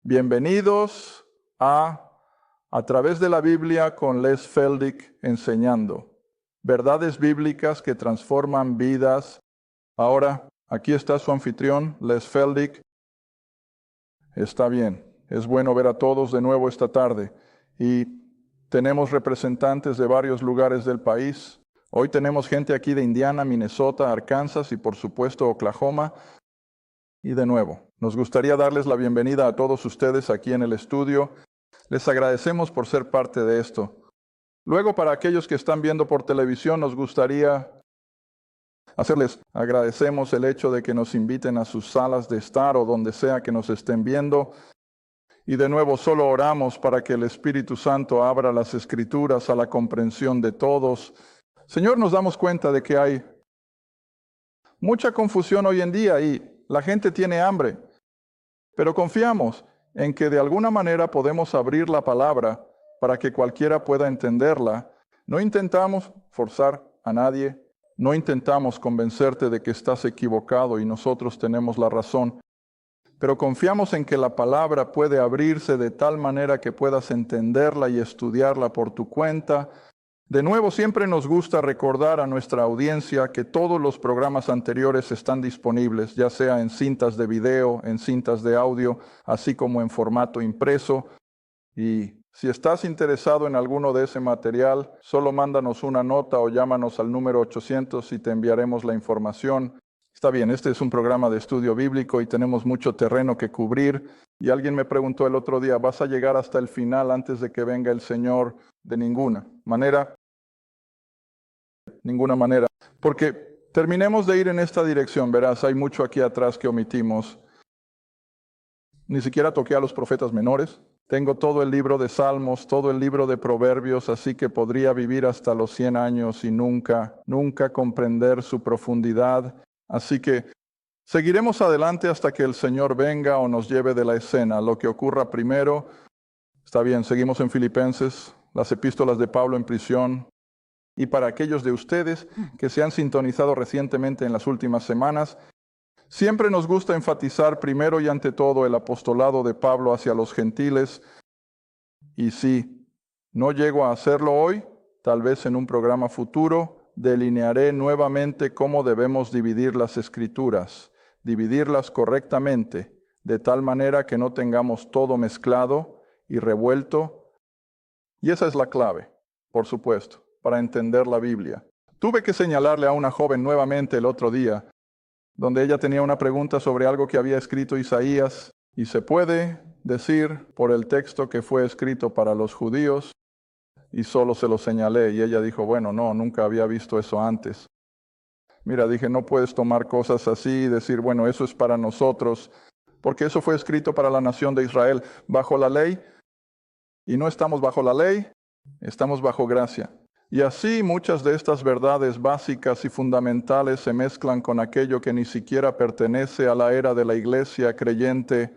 Bienvenidos a través de la Biblia con Les Feldick enseñando. Verdades bíblicas que transforman vidas. Ahora, aquí está su anfitrión, Les Feldick. Está bien, es bueno ver a todos de nuevo esta tarde. Y tenemos representantes de varios lugares del país. Hoy tenemos gente aquí de Indiana, Minnesota, Arkansas y por supuesto Oklahoma. Y de nuevo, nos gustaría darles la bienvenida a todos ustedes aquí en el estudio. Les agradecemos por ser parte de esto. Luego, para aquellos que están viendo por televisión, nos gustaría agradecemos el hecho de que nos inviten a sus salas de estar o donde sea que nos estén viendo. Y de nuevo, solo oramos para que el Espíritu Santo abra las Escrituras a la comprensión de todos. Señor, nos damos cuenta de que hay mucha confusión hoy en día y la gente tiene hambre, pero confiamos en que de alguna manera podemos abrir la palabra para que cualquiera pueda entenderla. No intentamos forzar a nadie, no intentamos convencerte de que estás equivocado y nosotros tenemos la razón, pero confiamos en que la palabra puede abrirse de tal manera que puedas entenderla y estudiarla por tu cuenta. De nuevo, siempre nos gusta recordar a nuestra audiencia que todos los programas anteriores están disponibles, ya sea en cintas de video, en cintas de audio, así como en formato impreso. Y si estás interesado en alguno de ese material, solo mándanos una nota o llámanos al número 800 y te enviaremos la información. Está bien, este es un programa de estudio bíblico y tenemos mucho terreno que cubrir. Y alguien me preguntó el otro día, ¿vas a llegar hasta el final antes de que venga el Señor? De ninguna manera. Porque terminemos de ir en esta dirección, verás, hay mucho aquí atrás que omitimos. Ni siquiera toqué a los profetas menores. Tengo todo el libro de Salmos, todo el libro de Proverbios, así que podría vivir hasta los 100 años y nunca comprender su profundidad. Así que seguiremos adelante hasta que el Señor venga o nos lleve de la escena. Lo que ocurra primero, está bien, seguimos en Filipenses, las epístolas de Pablo en prisión. Y para aquellos de ustedes que se han sintonizado recientemente en las últimas semanas, siempre nos gusta enfatizar primero y ante todo el apostolado de Pablo hacia los gentiles. Y si no llego a hacerlo hoy, tal vez en un programa futuro, delinearé nuevamente cómo debemos dividir las Escrituras, dividirlas correctamente, de tal manera que no tengamos todo mezclado y revuelto. Y esa es la clave, por supuesto, para entender la Biblia. Tuve que señalarle a una joven nuevamente el otro día, donde ella tenía una pregunta sobre algo que había escrito Isaías, y se puede decir por el texto que fue escrito para los judíos, y solo se lo señalé, y ella dijo, bueno, no, nunca había visto eso antes. Mira, dije, no puedes tomar cosas así y decir, bueno, eso es para nosotros, porque eso fue escrito para la nación de Israel bajo la ley, y no estamos bajo la ley, estamos bajo gracia. Y así muchas de estas verdades básicas y fundamentales se mezclan con aquello que ni siquiera pertenece a la era de la iglesia creyente.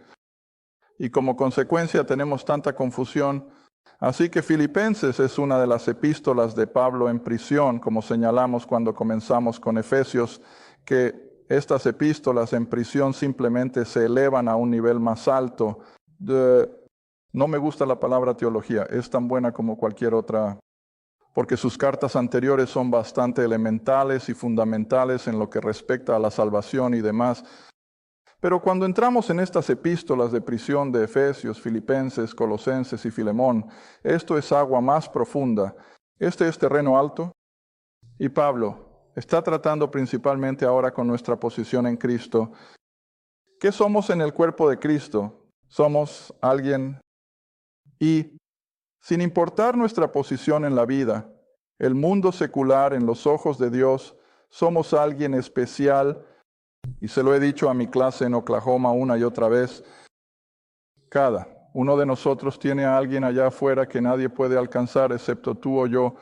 Y como consecuencia tenemos tanta confusión. Así que Filipenses es una de las epístolas de Pablo en prisión, como señalamos cuando comenzamos con Efesios, que estas epístolas en prisión simplemente se elevan a un nivel más alto. No me gusta la palabra teología, es tan buena como cualquier otra, porque sus cartas anteriores son bastante elementales y fundamentales en lo que respecta a la salvación y demás. Pero cuando entramos en estas epístolas de prisión de Efesios, Filipenses, Colosenses y Filemón, esto es agua más profunda. Este es terreno alto. Y Pablo está tratando principalmente ahora con nuestra posición en Cristo. ¿Qué somos en el cuerpo de Cristo? Somos alguien y sin importar nuestra posición en la vida, el mundo secular en los ojos de Dios, somos alguien especial, y se lo he dicho a mi clase en Oklahoma una y otra vez, cada uno de nosotros tiene a alguien allá afuera que nadie puede alcanzar excepto tú o yo,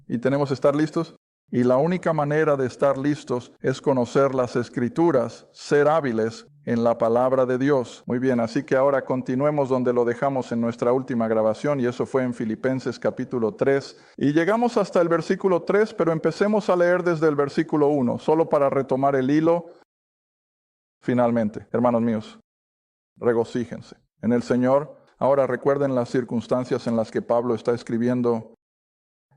y tenemos que estar listos. Y la única manera de estar listos es conocer las Escrituras, ser hábiles en la palabra de Dios. Muy bien, así que ahora continuemos donde lo dejamos en nuestra última grabación, y eso fue en Filipenses capítulo 3. Y llegamos hasta el versículo 3, pero empecemos a leer desde el versículo 1, solo para retomar el hilo. Finalmente, hermanos míos, regocíjense. en el Señor. Ahora recuerden las circunstancias en las que Pablo está escribiendo.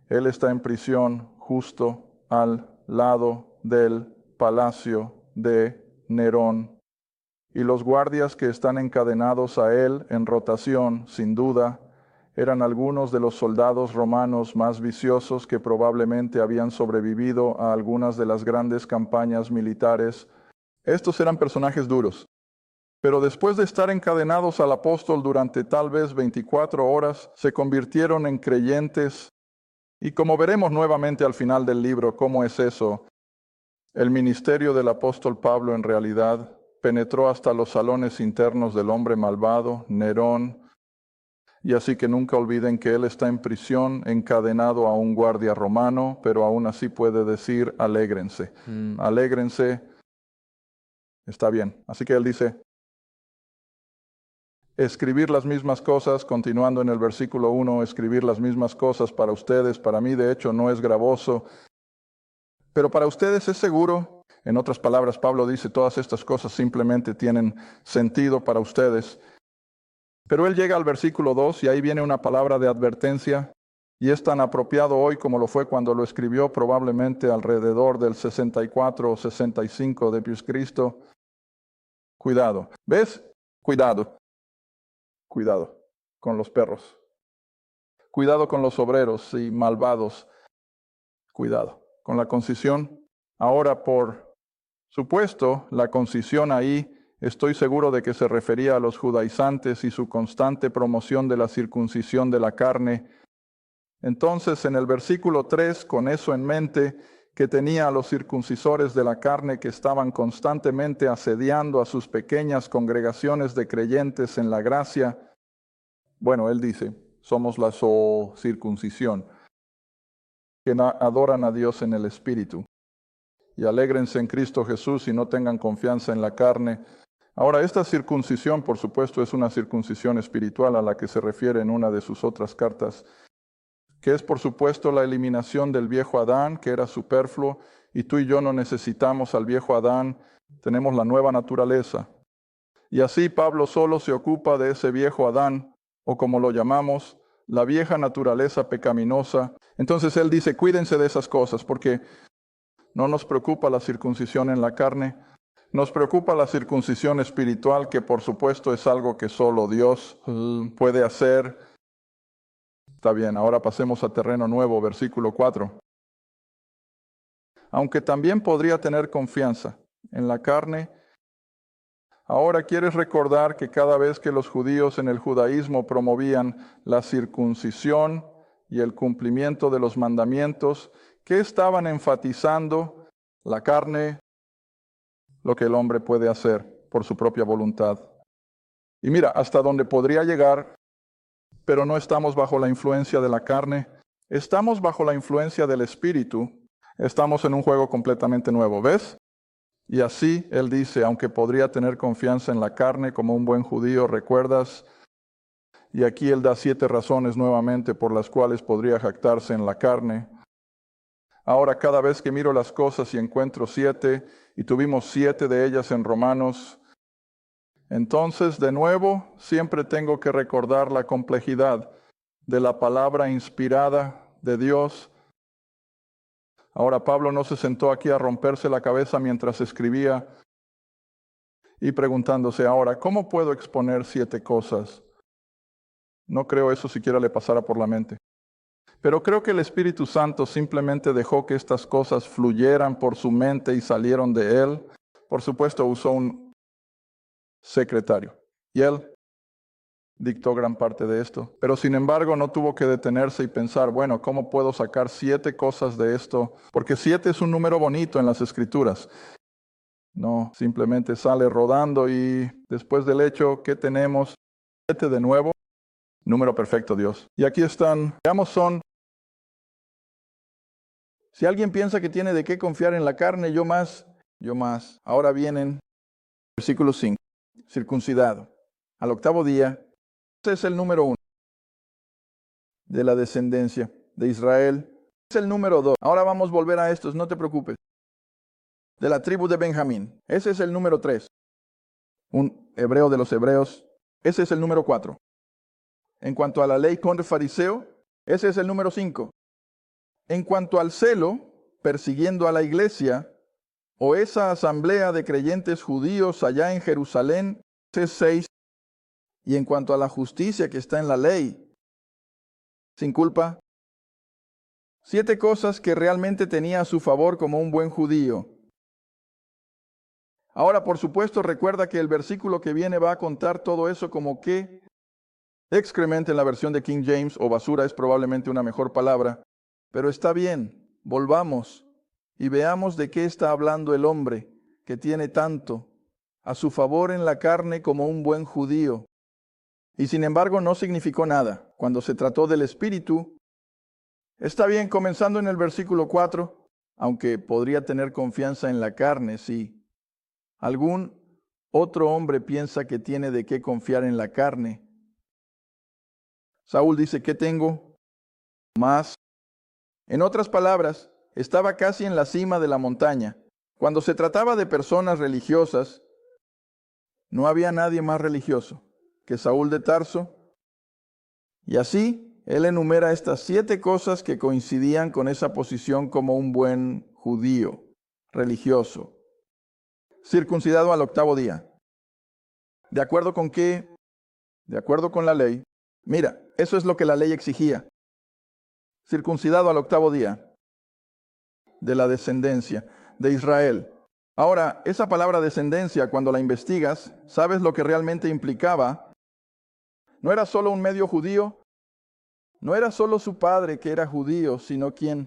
Él está en prisión justo al lado del palacio de Nerón. Y los guardias que están encadenados a él en rotación, sin duda, eran algunos de los soldados romanos más viciosos que probablemente habían sobrevivido a algunas de las grandes campañas militares. Estos eran personajes duros. Pero después de estar encadenados al apóstol durante tal vez 24 horas, se convirtieron en creyentes. Y como veremos nuevamente al final del libro, ¿cómo es eso? El ministerio del apóstol Pablo en realidad penetró hasta los salones internos del hombre malvado, Nerón. Y así que nunca olviden que él está en prisión, encadenado a un guardia romano, pero aún así puede decir, alégrense. Alégrense. Está bien. Así que él dice, escribir las mismas cosas, continuando en el versículo 1, escribir las mismas cosas para ustedes, para mí de hecho no es gravoso, pero para ustedes es seguro. En otras palabras, Pablo dice, todas estas cosas simplemente tienen sentido para ustedes. Pero él llega al versículo 2 y ahí viene una palabra de advertencia, y es tan apropiado hoy como lo fue cuando lo escribió probablemente alrededor del 64 o 65 de Cristo. Cuidado. ¿Ves? Cuidado. Cuidado con los perros. Cuidado con los obreros y malvados. Cuidado con la concisión. Ahora, por supuesto, la concisión ahí, estoy seguro de que se refería a los judaizantes y su constante promoción de la circuncisión de la carne. Entonces, en el versículo 3, con eso en mente, que tenía a los circuncisores de la carne que estaban constantemente asediando a sus pequeñas congregaciones de creyentes en la gracia. Bueno, él dice, somos la circuncisión, que adoran a Dios en el Espíritu. Y alégrense en Cristo Jesús y no tengan confianza en la carne. Ahora, esta circuncisión, por supuesto, es una circuncisión espiritual a la que se refiere en una de sus otras cartas, que es, por supuesto, la eliminación del viejo Adán, que era superfluo, y tú y yo no necesitamos al viejo Adán, tenemos la nueva naturaleza. Y así Pablo solo se ocupa de ese viejo Adán, o como lo llamamos, la vieja naturaleza pecaminosa. Entonces él dice, cuídense de esas cosas, porque no nos preocupa la circuncisión en la carne, nos preocupa la circuncisión espiritual, que por supuesto es algo que solo Dios puede hacer. Está bien, ahora pasemos a terreno nuevo, versículo 4. Aunque también podría tener confianza en la carne, ahora quieres recordar que cada vez que los judíos en el judaísmo promovían la circuncisión y el cumplimiento de los mandamientos, ¿qué estaban enfatizando? La carne, lo que el hombre puede hacer por su propia voluntad. Y mira, hasta donde podría llegar, pero no estamos bajo la influencia de la carne, estamos bajo la influencia del Espíritu, estamos en un juego completamente nuevo, ¿ves? Y así él dice, aunque podría tener confianza en la carne como un buen judío, ¿recuerdas? Y aquí él da 7 razones nuevamente por las cuales podría jactarse en la carne. Ahora cada vez que miro las cosas y encuentro 7, y tuvimos 7 de ellas en Romanos, entonces de nuevo siempre tengo que recordar la complejidad de la palabra inspirada de Dios. Ahora Pablo no se sentó aquí a romperse la cabeza mientras escribía y preguntándose ahora, ¿cómo puedo exponer 7 cosas? No creo eso siquiera le pasara por la mente. Pero creo que el Espíritu Santo simplemente dejó que estas cosas fluyeran por su mente y salieron de él. Por supuesto, usó un secretario y él dictó gran parte de esto. Pero sin embargo, no tuvo que detenerse y pensar, bueno, ¿cómo puedo sacar 7 cosas de esto? Porque 7 es un número bonito en las Escrituras. No, simplemente sale rodando y después del hecho, ¿qué tenemos? 7 de nuevo. Número perfecto, Dios. Y aquí están, veamos, son. Si alguien piensa que tiene de qué confiar en la carne, yo más. Ahora vienen, versículo 5, circuncidado. Al 8º día, ese es el número 1 de la descendencia de Israel. Es el número 2. Ahora vamos a volver a estos, no te preocupes. De la tribu de Benjamín. Ese es el número 3. Un hebreo de los hebreos. ese es el número 4. En cuanto a la ley contra el fariseo, ese es el número 5. En cuanto al celo, persiguiendo a la iglesia, o esa asamblea de creyentes judíos allá en Jerusalén, ese es 6. Y en cuanto a la justicia que está en la ley, sin culpa, 7 cosas que realmente tenía a su favor como un buen judío. Ahora, por supuesto, recuerda que el versículo que viene va a contar todo eso como que excremento en la versión de King James, o basura es probablemente una mejor palabra, pero está bien, volvamos y veamos de qué está hablando el hombre que tiene tanto a su favor en la carne como un buen judío. Y sin embargo no significó nada. Cuando se trató del Espíritu, está bien, comenzando en el versículo 4, aunque podría tener confianza en la carne, si algún otro hombre piensa que tiene de qué confiar en la carne. Saúl dice, ¿qué tengo más? En otras palabras, estaba casi en la cima de la montaña. Cuando se trataba de personas religiosas, no había nadie más religioso que Saúl de Tarso. Y así, él enumera estas 7 cosas que coincidían con esa posición como un buen judío religioso. Circuncidado al 8º día. ¿De acuerdo con qué? De acuerdo con la ley. Mira, eso es lo que la ley exigía. Circuncidado al 8º día de la descendencia de Israel. Ahora, esa palabra descendencia, cuando la investigas, ¿sabes lo que realmente implicaba? No era solo un medio judío, no era solo su padre que era judío, sino quien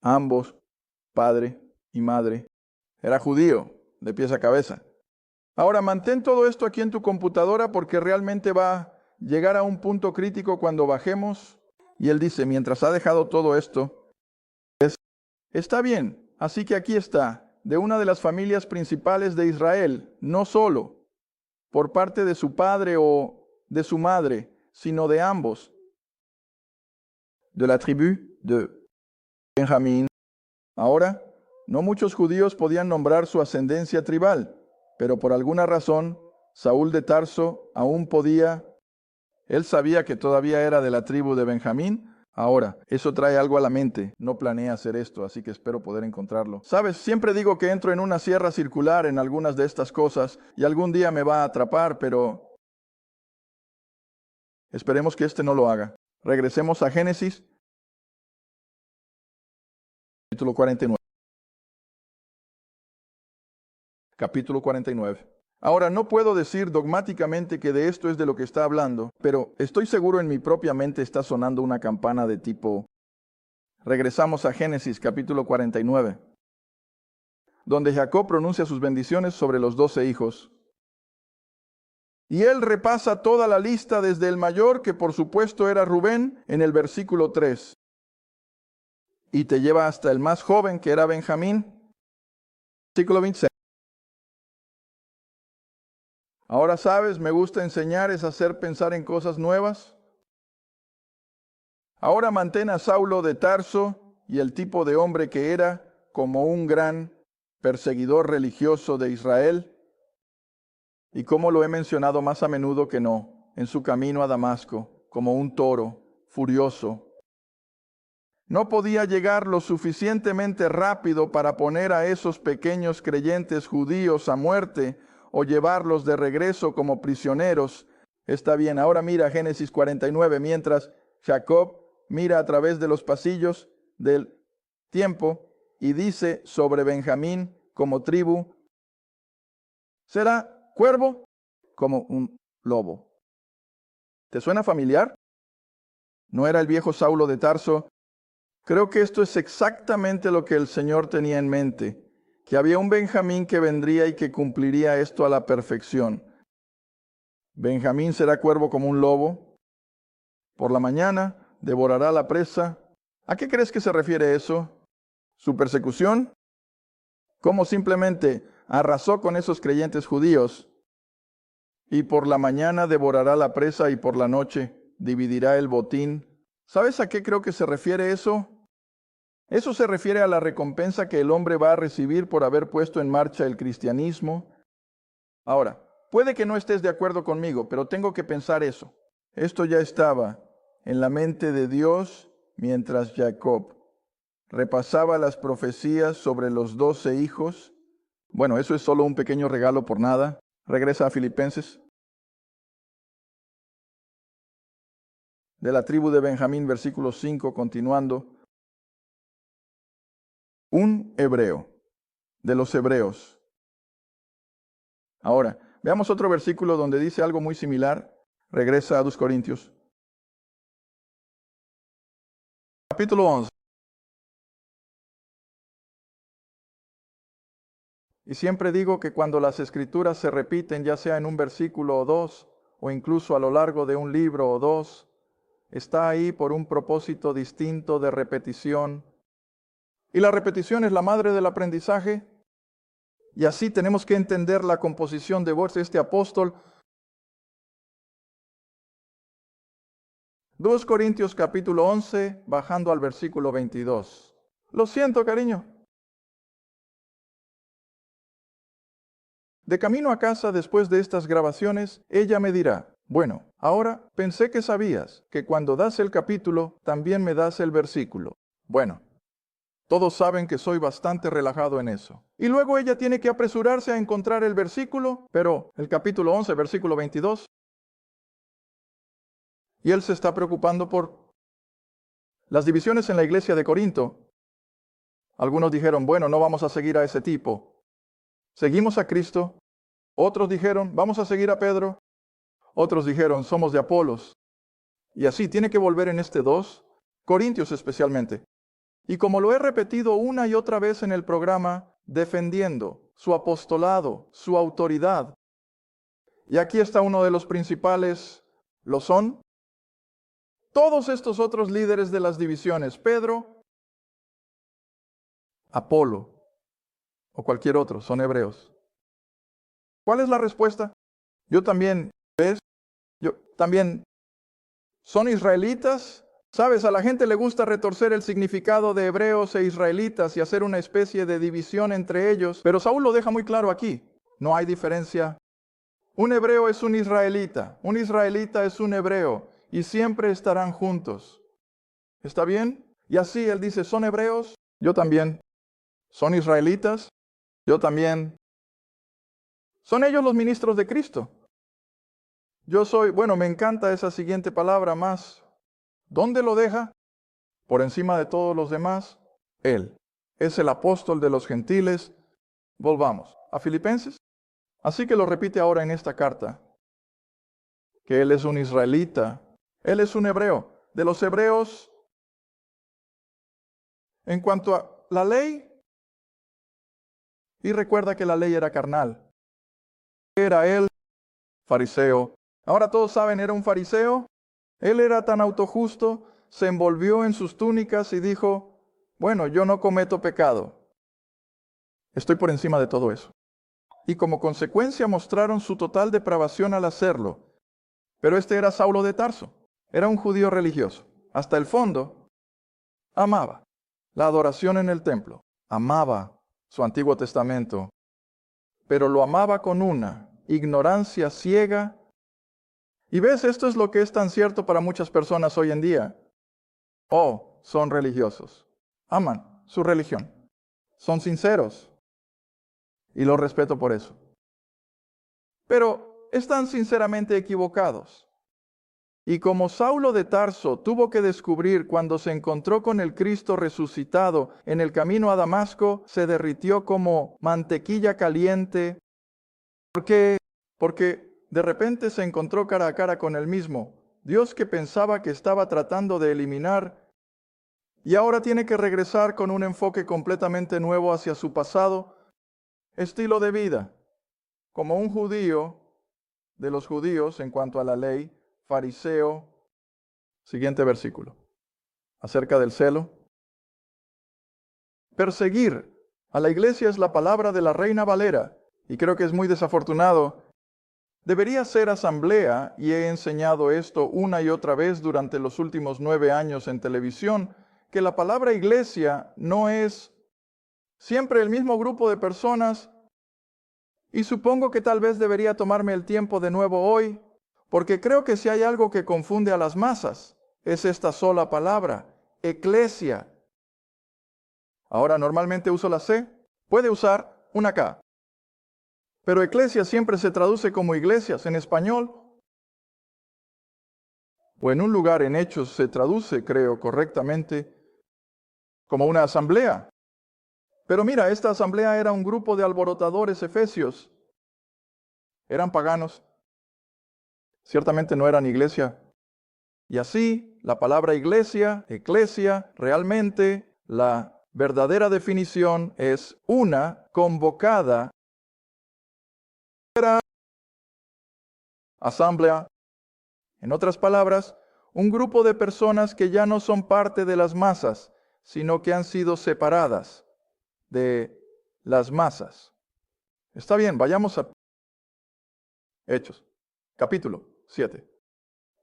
ambos, padre y madre, era judío, de pies a cabeza. Ahora, mantén todo esto aquí en tu computadora porque realmente va a llegar a un punto crítico cuando bajemos. Y él dice, mientras ha dejado todo esto, está bien, así que aquí está, de una de las familias principales de Israel, no solo por parte de su padre o de su madre, sino de ambos. De la tribu de Benjamín. Ahora, no muchos judíos podían nombrar su ascendencia tribal, pero por alguna razón, Saúl de Tarso aún podía. Él sabía que todavía era de la tribu de Benjamín. Ahora, eso trae algo a la mente. No planeé hacer esto, así que espero poder encontrarlo. Sabes, siempre digo que entro en una sierra circular en algunas de estas cosas y algún día me va a atrapar, pero esperemos que este no lo haga. Regresemos a Génesis, capítulo 49. Capítulo 49. Ahora, no puedo decir dogmáticamente que de esto es de lo que está hablando, pero estoy seguro en mi propia mente está sonando una campana de tipo. Regresamos a Génesis capítulo 49, donde Jacob pronuncia sus bendiciones sobre los 12 hijos. Y él repasa toda la lista desde el mayor, que por supuesto era Rubén, en el versículo 3. Y te lleva hasta el más joven, que era Benjamín, versículo 26. Ahora sabes, me gusta enseñar, es hacer pensar en cosas nuevas. Ahora mantén a Saulo de Tarso y el tipo de hombre que era como un gran perseguidor religioso de Israel. Y como lo he mencionado más a menudo que no, en su camino a Damasco, como un toro furioso. No podía llegar lo suficientemente rápido para poner a esos pequeños creyentes judíos a muerte o llevarlos de regreso como prisioneros. Está bien, ahora mira Génesis 49, mientras Jacob mira a través de los pasillos del tiempo y dice sobre Benjamín como tribu, será cuervo como un lobo. ¿Te suena familiar? ¿No era el viejo Saulo de Tarso? Creo que esto es exactamente lo que el Señor tenía en mente, que había un Benjamín que vendría y que cumpliría esto a la perfección. Benjamín será cuervo como un lobo. Por la mañana devorará la presa. ¿A qué crees que se refiere eso? ¿Su persecución? ¿Cómo simplemente arrasó con esos creyentes judíos? Y por la mañana devorará la presa y por la noche dividirá el botín. ¿Sabes a qué creo que se refiere eso? Eso se refiere a la recompensa que el hombre va a recibir por haber puesto en marcha el cristianismo. Ahora, Puede que no estés de acuerdo conmigo, pero tengo que pensar eso. Esto ya estaba en la mente de Dios mientras Jacob repasaba las profecías sobre los 12 hijos. Bueno, eso es solo un pequeño regalo por nada. Regresa a Filipenses. De la tribu de Benjamín, versículo 5, continuando. Un hebreo, de los hebreos. Ahora, veamos otro versículo donde dice algo muy similar. Regresa a 2 Corintios. Capítulo 11. Y siempre digo que cuando las escrituras se repiten, ya sea en un versículo o dos, o incluso a lo largo de un libro o dos, está ahí por un propósito distinto de repetición. Y la repetición es la madre del aprendizaje. Y así tenemos que entender la composición de voz de este apóstol. 2 Corintios capítulo 11, bajando al versículo 22. Lo siento, cariño. De camino a casa después de estas grabaciones, ella me dirá, bueno, ahora pensé que sabías que cuando das el capítulo, también me das el versículo. Bueno, todos saben que soy bastante relajado en eso. Y luego ella tiene que apresurarse a encontrar el versículo, pero el capítulo 11, versículo 22. Y él se está preocupando por las divisiones en la iglesia de Corinto. Algunos dijeron, bueno, no vamos a seguir a ese tipo. Seguimos a Cristo. Otros dijeron, vamos a seguir a Pedro. Otros dijeron, somos de Apolos. Y así tiene que volver en este 2, Corintios especialmente. Y como lo he repetido una y otra vez en el programa, defendiendo su apostolado, su autoridad. Y aquí está uno de los principales, lo son todos estos otros líderes de las divisiones, Pedro, Apolo o cualquier otro, son hebreos. ¿Cuál es la respuesta? Yo también, ¿ves? Yo también, ¿son israelitas? Sabes, a la gente le gusta retorcer el significado de hebreos e israelitas y hacer una especie de división entre ellos, pero Saúl lo deja muy claro aquí. No hay diferencia. Un hebreo es un israelita es un hebreo y siempre estarán juntos. ¿Está bien? Y así él dice, ¿son hebreos? Yo también. ¿Son israelitas? Yo también. ¿Son ellos los ministros de Cristo? Yo soy, bueno, me encanta esa siguiente palabra más. ¿Dónde lo deja? Por encima de todos los demás, Él. Es el apóstol de los gentiles. Volvamos a Filipenses. Así que lo repite ahora en esta carta, que Él es un israelita. Él es un hebreo. De los hebreos, en cuanto a la ley, y recuerda que la ley era carnal. Era Él, fariseo. Ahora todos saben, era un fariseo. Él era tan autojusto, se envolvió en sus túnicas y dijo, bueno, yo no cometo pecado. Estoy por encima de todo eso. Y como consecuencia mostraron su total depravación al hacerlo. Pero este era Saulo de Tarso. Era un judío religioso. Hasta el fondo, amaba la adoración en el templo. Amaba su Antiguo Testamento. Pero lo amaba con una ignorancia ciega. Y ves, esto es lo que es tan cierto para muchas personas hoy en día. Oh, son religiosos. Aman su religión. Son sinceros. Y los respeto por eso. Pero están sinceramente equivocados. Y como Saulo de Tarso tuvo que descubrir cuando se encontró con el Cristo resucitado en el camino a Damasco, se derritió como mantequilla caliente. Porque de repente se encontró cara a cara con el mismo Dios que pensaba que estaba tratando de eliminar, y ahora tiene que regresar con un enfoque completamente nuevo hacia su pasado, estilo de vida, como un judío de los judíos en cuanto a la ley, fariseo. Siguiente versículo, acerca del celo. Perseguir a la iglesia es la palabra de la Reina Valera, y creo que es muy desafortunado. Debería ser asamblea, y he enseñado esto una y otra vez durante los últimos 9 años en televisión, que la palabra iglesia no es siempre el mismo grupo de personas Y supongo que tal vez debería tomarme el tiempo de nuevo hoy, porque creo que si hay algo que confunde a las masas, es esta sola palabra, eclesia. Ahora normalmente uso la C, puede usar una K. Pero eclesia siempre se traduce como iglesias en español. O en un lugar en Hechos se traduce, creo correctamente, como una asamblea. Pero mira, esta asamblea era un grupo de alborotadores efesios. Eran paganos. Ciertamente no eran iglesia. Y así, la palabra iglesia, eclesia, realmente la verdadera definición es una convocada asamblea. En otras palabras, un grupo de personas que ya no son parte de las masas, sino que han sido separadas de las masas. Está bien, vayamos a Hechos, capítulo 7.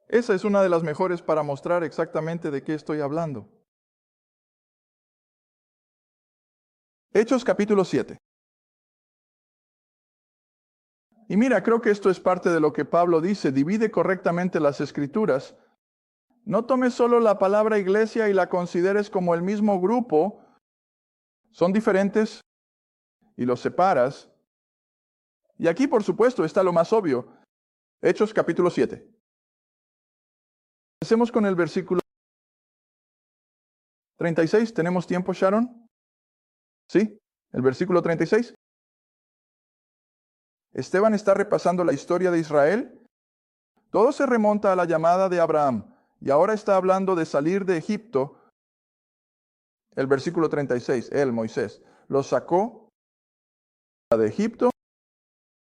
Esa es una de las mejores para mostrar exactamente de qué estoy hablando. Hechos capítulo 7. Y mira, creo que esto es parte de lo que Pablo dice, divide correctamente las escrituras. No tomes solo la palabra iglesia y la consideres como el mismo grupo. Son diferentes y los separas. Y aquí, por supuesto, está lo más obvio. Hechos capítulo 7. Empecemos con el versículo 36. ¿Tenemos tiempo, Sharon? ¿Sí? El versículo 36. Esteban está repasando la historia de Israel. Todo se remonta a la llamada de Abraham. Y ahora está hablando de salir de Egipto. El versículo 36. Él, Moisés, los sacó de Egipto.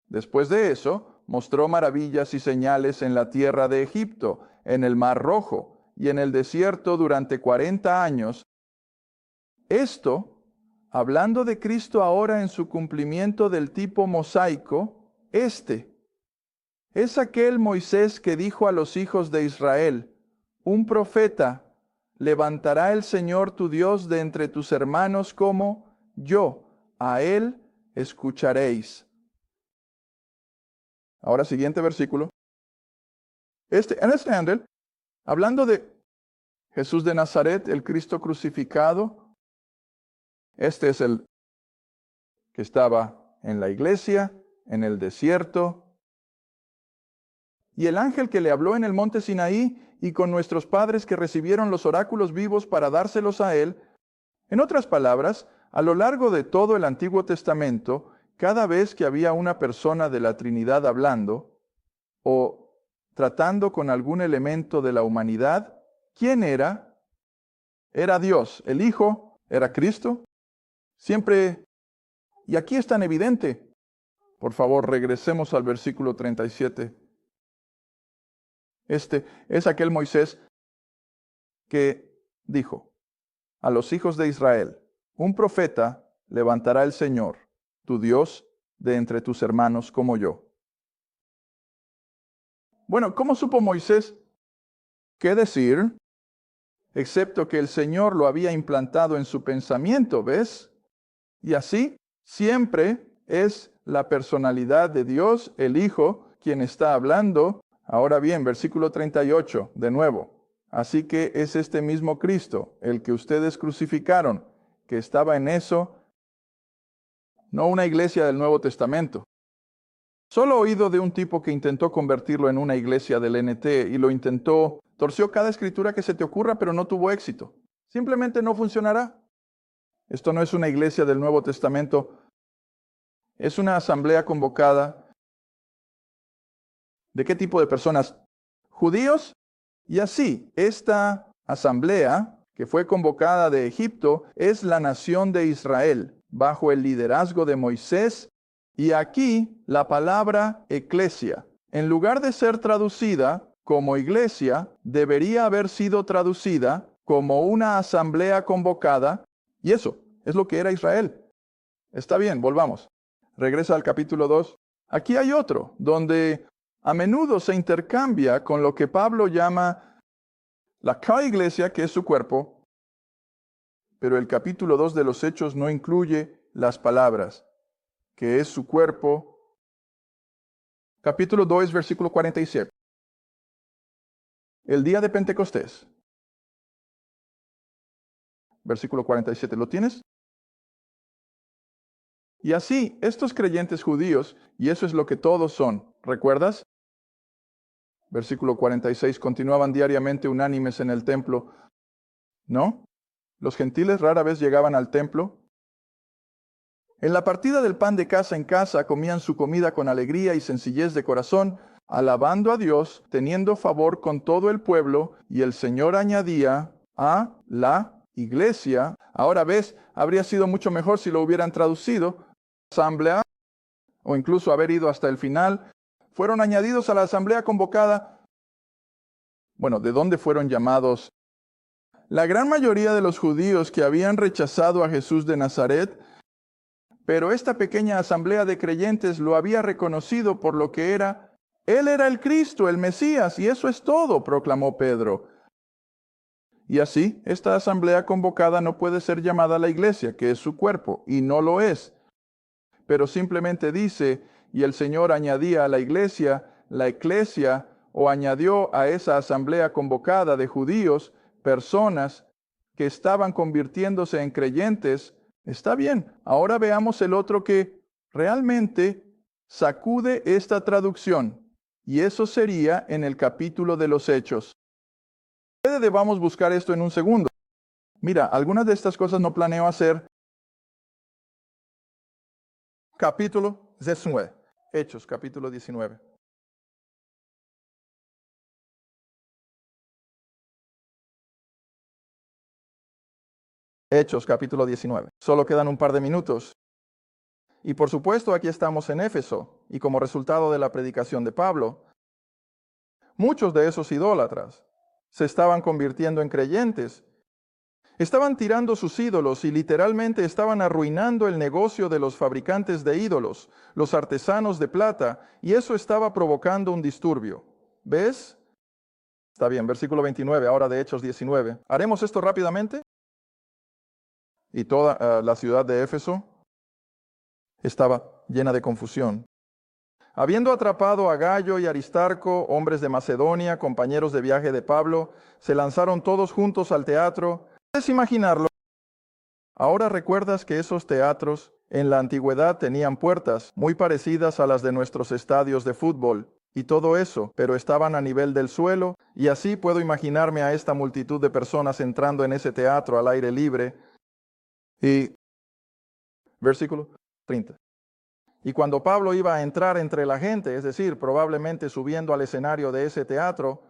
Después de eso, mostró maravillas y señales en la tierra de Egipto, en el Mar Rojo y en el desierto durante 40 años. Esto, hablando de Cristo ahora en su cumplimiento del tipo mosaico, es aquel Moisés que dijo a los hijos de Israel, un profeta levantará el Señor tu Dios de entre tus hermanos como yo, a él escucharéis. Ahora siguiente versículo. Understand, hablando de Jesús de Nazaret, el Cristo crucificado, este es el que estaba en la iglesia, en el desierto, y el ángel que le habló en el monte Sinaí y con nuestros padres que recibieron los oráculos vivos para dárselos a él. En otras palabras, a lo largo de todo el Antiguo Testamento, cada vez que había una persona de la Trinidad hablando o tratando con algún elemento de la humanidad, ¿quién era? Era Dios. El Hijo era Cristo. Siempre, y aquí es tan evidente. Por favor, regresemos al versículo 37. Este es aquel Moisés que dijo a los hijos de Israel, un profeta levantará el Señor, tu Dios, de entre tus hermanos como yo. Bueno, ¿cómo supo Moisés qué decir? Excepto que el Señor lo había implantado en su pensamiento, ¿ves? Y así siempre es la personalidad de Dios, el Hijo, quien está hablando. Ahora bien, versículo 38, de nuevo. Así que es este mismo Cristo, el que ustedes crucificaron, que estaba en eso, no una iglesia del Nuevo Testamento. Solo he oído de un tipo que intentó convertirlo en una iglesia del NT y lo intentó, torció cada escritura que se te ocurra, pero no tuvo éxito. Simplemente no funcionará. Esto no es una iglesia del Nuevo Testamento, es una asamblea convocada. ¿De qué tipo de personas? Judíos. Y así, esta asamblea que fue convocada de Egipto es la nación de Israel, bajo el liderazgo de Moisés. Y aquí la palabra eclesia, en lugar de ser traducida como iglesia, debería haber sido traducida como una asamblea convocada. Y eso es lo que era Israel. Está bien, volvamos. Regresa al capítulo 2. Aquí hay otro, donde a menudo se intercambia con lo que Pablo llama la iglesia, que es su cuerpo, pero el capítulo 2 de los Hechos no incluye las palabras, que es su cuerpo capítulo 2, versículo 47. El día de Pentecostés. Versículo 47. ¿Lo tienes? Y así, estos creyentes judíos, y eso es lo que todos son, ¿recuerdas? Versículo 46. Continuaban diariamente unánimes en el templo. ¿No? Los gentiles rara vez llegaban al templo. En la partida del pan de casa en casa comían su comida con alegría y sencillez de corazón, alabando a Dios, teniendo favor con todo el pueblo, y el Señor añadía a la iglesia. Ahora ves, habría sido mucho mejor si lo hubieran traducido, asamblea, o incluso haber ido hasta el final. Fueron añadidos a la asamblea convocada. Bueno, ¿de dónde fueron llamados? La gran mayoría de los judíos que habían rechazado a Jesús de Nazaret, pero esta pequeña asamblea de creyentes lo había reconocido por lo que era. Él era el Cristo, el Mesías, y eso es todo, proclamó Pedro. Y así, esta asamblea convocada no puede ser llamada la iglesia, que es su cuerpo, y no lo es. Pero simplemente dice, y el Señor añadía a la eclesia, o añadió a esa asamblea convocada de judíos, personas que estaban convirtiéndose en creyentes. Está bien, ahora veamos el otro que realmente sacude esta traducción, y eso sería en el capítulo de los Hechos. Debamos buscar esto en un segundo. Mira, algunas de estas cosas no planeo hacer. Capítulo 19. Hechos, capítulo 19. Hechos, capítulo 19. Solo quedan un par de minutos. Y por supuesto, aquí estamos en Éfeso, y como resultado de la predicación de Pablo, muchos de esos idólatras se estaban convirtiendo en creyentes. Estaban tirando sus ídolos y literalmente estaban arruinando el negocio de los fabricantes de ídolos, los artesanos de plata, y eso estaba provocando un disturbio. ¿Ves? Está bien, versículo 29, ahora de Hechos 19. ¿Haremos esto rápidamente? Y toda la ciudad de Éfeso estaba llena de confusión. Habiendo atrapado a Gayo y Aristarco, hombres de Macedonia, compañeros de viaje de Pablo, se lanzaron todos juntos al teatro. ¿Puedes imaginarlo? Ahora recuerdas que esos teatros en la antigüedad tenían puertas muy parecidas a las de nuestros estadios de fútbol y todo eso, pero estaban a nivel del suelo, y así puedo imaginarme a esta multitud de personas entrando en ese teatro al aire libre. Y versículo 30. Y cuando Pablo iba a entrar entre la gente, es decir, probablemente subiendo al escenario de ese teatro,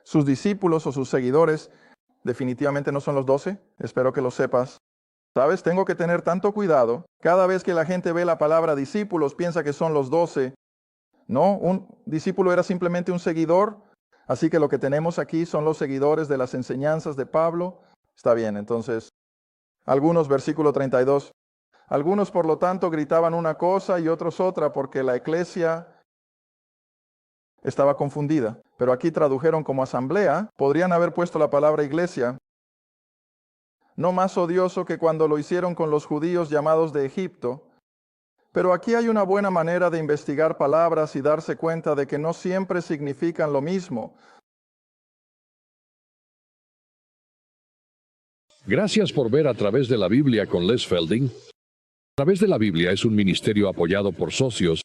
sus discípulos o sus seguidores definitivamente no son los 12, espero que lo sepas. ¿Sabes? Tengo que tener tanto cuidado. Cada vez que la gente ve la palabra discípulos, piensa que son los 12. No, un discípulo era simplemente un seguidor. Así que lo que tenemos aquí son los seguidores de las enseñanzas de Pablo. Está bien, entonces, algunos, versículo 32. Algunos, por lo tanto, gritaban una cosa y otros otra, porque la eclesia estaba confundida. Pero aquí tradujeron como asamblea. Podrían haber puesto la palabra iglesia. No más odioso que cuando lo hicieron con los judíos llamados de Egipto. Pero aquí hay una buena manera de investigar palabras y darse cuenta de que no siempre significan lo mismo. Gracias por ver A Través de la Biblia con Les Felding. A Través de la Biblia es un ministerio apoyado por socios.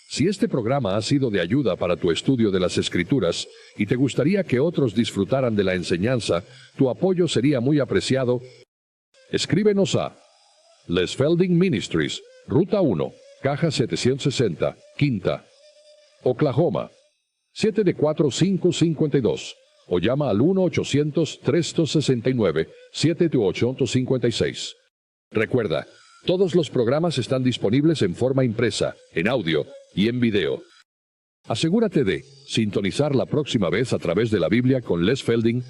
Si este programa ha sido de ayuda para tu estudio de las Escrituras y te gustaría que otros disfrutaran de la enseñanza, tu apoyo sería muy apreciado. Escríbenos a Les Felding Ministries, Ruta 1, Caja 760, Quinta, Oklahoma, 74552, o llama al 1-800-369-7856. Recuerda, todos los programas están disponibles en forma impresa, en audio y en video. Asegúrate de sintonizar la próxima vez A Través de la Biblia con Les Felding